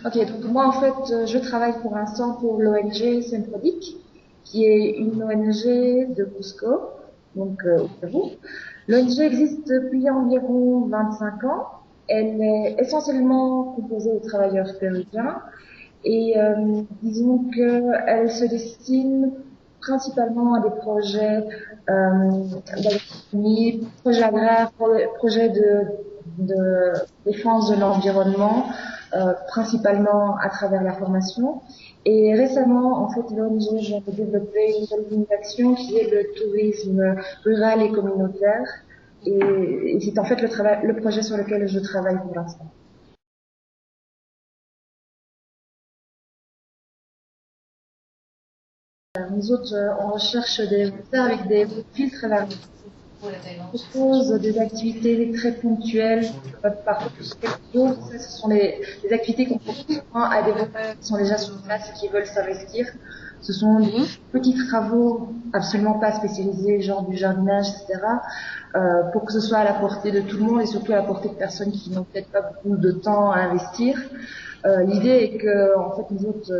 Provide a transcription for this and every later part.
Ok, donc moi en fait, je travaille pour l'instant pour l'ONG Semprodic, qui est une ONG de Cusco, donc au Pérou. L'ONG existe depuis environ 25 ans. Elle est essentiellement composée de travailleurs péruviens et disons qu'elle se destine principalement à des projets d'agronomie, projets agraires, projets de défense de l'environnement, principalement à travers la formation. Et récemment, en fait, l'ONG vient de développer une nouvelle ligne d'action qui est le tourisme rural et communautaire. Et c'est en fait le projet sur lequel je travaille pour l'instant. Nous autres, on recherche des volontaires avec des profils très variés. On propose des activités très ponctuelles, parfois quelques jours. Ça, ce sont les activités qu'on propose souvent à des volontaires qui sont déjà sur place et qui veulent s'investir. Ce sont des petits travaux absolument pas spécialisés, genre du jardinage, etc., pour que ce soit à la portée de tout le monde et surtout à la portée de personnes qui n'ont peut-être pas beaucoup de temps à investir. L'idée est que, en fait, nous autres,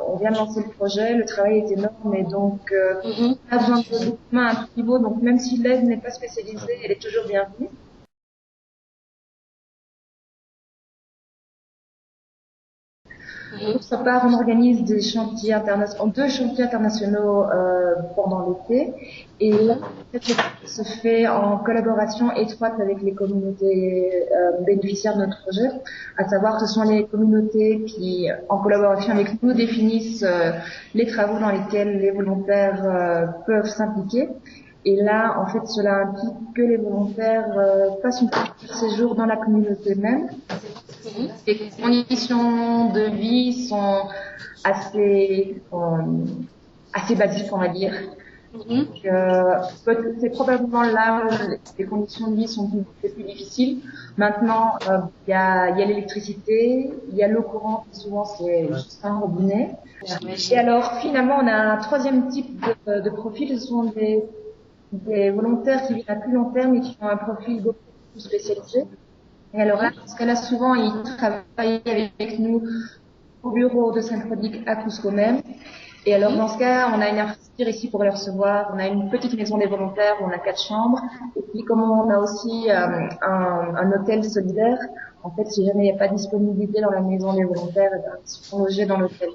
on vient de lancer le projet, le travail est énorme et donc, on a besoin de beaucoup de mains à tout niveau. Donc, même si l'aide n'est pas spécialisée, elle est toujours bienvenue. D'autre part, on organise des chantiers internationaux, deux chantiers internationaux pendant l'été. Et là, en fait, se fait en collaboration étroite avec les communautés bénéficiaires de notre projet, à savoir que ce sont les communautés qui, en collaboration avec nous, définissent les travaux dans lesquels les volontaires peuvent s'impliquer. Et là, en fait, cela implique que les volontaires fassent une partie de leur séjour dans la communauté même. Les conditions de vie sont assez assez basiques, on va dire. C'est probablement là où les conditions de vie sont les plus difficiles. Maintenant, il y a l'électricité, il y a l'eau courante, souvent c'est juste un robinet. Et alors, finalement, on a un troisième type de profil, ce sont des volontaires qui vivent à plus long terme et qui ont un profil beaucoup plus spécialisé. Et alors là, dans ce cas-là, souvent, ils travaillent avec nous au bureau de Symphronique à Cusco même. Et alors, dans ce cas, on a une infrastructure ici pour les recevoir. On a une petite maison des volontaires où on a 4 chambres. Et puis, comme on a aussi un hôtel solidaire, en fait, si jamais il n'y a pas de disponibilité dans la maison des volontaires, eh ben, ils sont logés dans l'hôtel.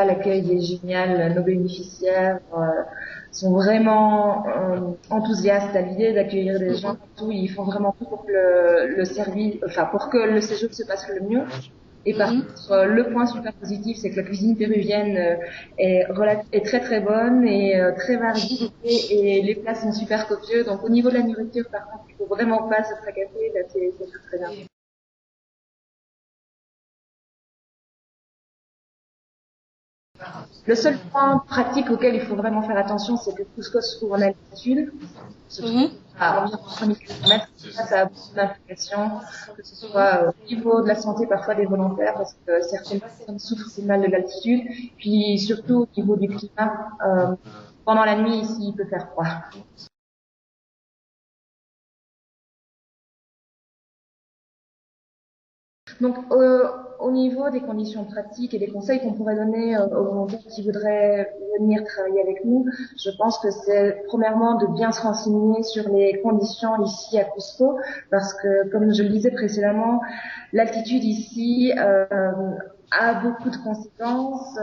L'accueil est génial, nos bénéficiaires sont vraiment enthousiastes à l'idée d'accueillir des gens partout. Ils font vraiment tout pour que le service, enfin pour que le séjour se passe le mieux. Et par contre, le point super positif, c'est que la cuisine péruvienne est très très bonne et très variée et les plats sont super copieux. Donc au niveau de la nourriture, par contre, il faut vraiment pas se tracasser. Là, c'est tout très bien. Le seul point pratique auquel il faut vraiment faire attention, c'est que Cusco se trouve en altitude, se trouve à environ 3000 km. Ça a beaucoup d'implications, que ce soit au niveau de la santé parfois des volontaires, parce que certaines personnes souffrent du mal de l'altitude, puis surtout au niveau du climat. Pendant la nuit, ici, il peut faire froid. Donc, au niveau des conditions pratiques et des conseils qu'on pourrait donner aux volontaires qui voudraient venir travailler avec nous, je pense que c'est premièrement de bien se renseigner sur les conditions ici à Cusco, parce que, comme je le disais précédemment, l'altitude ici a beaucoup de conséquences.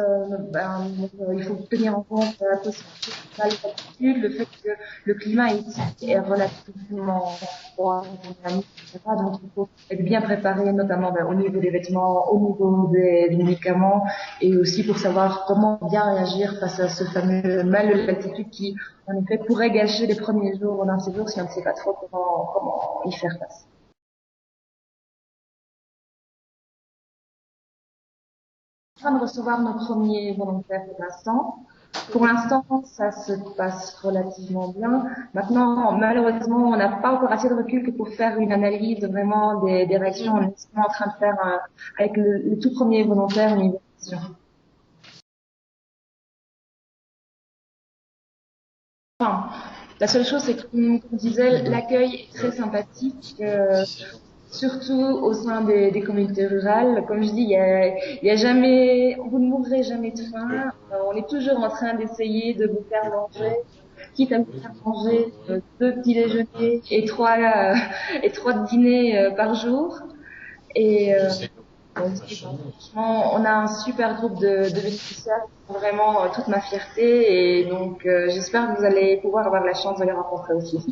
Il faut tenir en compte la possibilité de l'altitude, le fait que le climat ici est relativement froid, dynamique, etc. Donc il faut être bien préparé, notamment au niveau des vêtements, au niveau des médicaments, et aussi pour savoir comment bien réagir face à ce fameux mal de l'altitude qui, en effet, pourrait gâcher les premiers jours d'un séjour si on ne sait pas trop comment y faire face. En train de recevoir nos premiers volontaires pour l'instant. Pour l'instant, ça se passe relativement bien. Maintenant, malheureusement, on n'a pas encore assez de recul que pour faire une analyse vraiment des réactions. On est seulement en train de faire avec le tout premier volontaire une évaluation. Enfin, La seule chose, c'est que, comme on disait, l'accueil est très sympathique, surtout au sein des communautés rurales. Comme je dis, il y a jamais, vous ne mourrez jamais de faim. On est toujours en train d'essayer de vous faire manger, quitte à vous faire manger deux petits déjeuners et trois dîners par jour. Et donc, franchement, on a un super groupe de bénéficiaires, c'est vraiment toute ma fierté. Et donc, j'espère que vous allez pouvoir avoir la chance de les rencontrer aussi.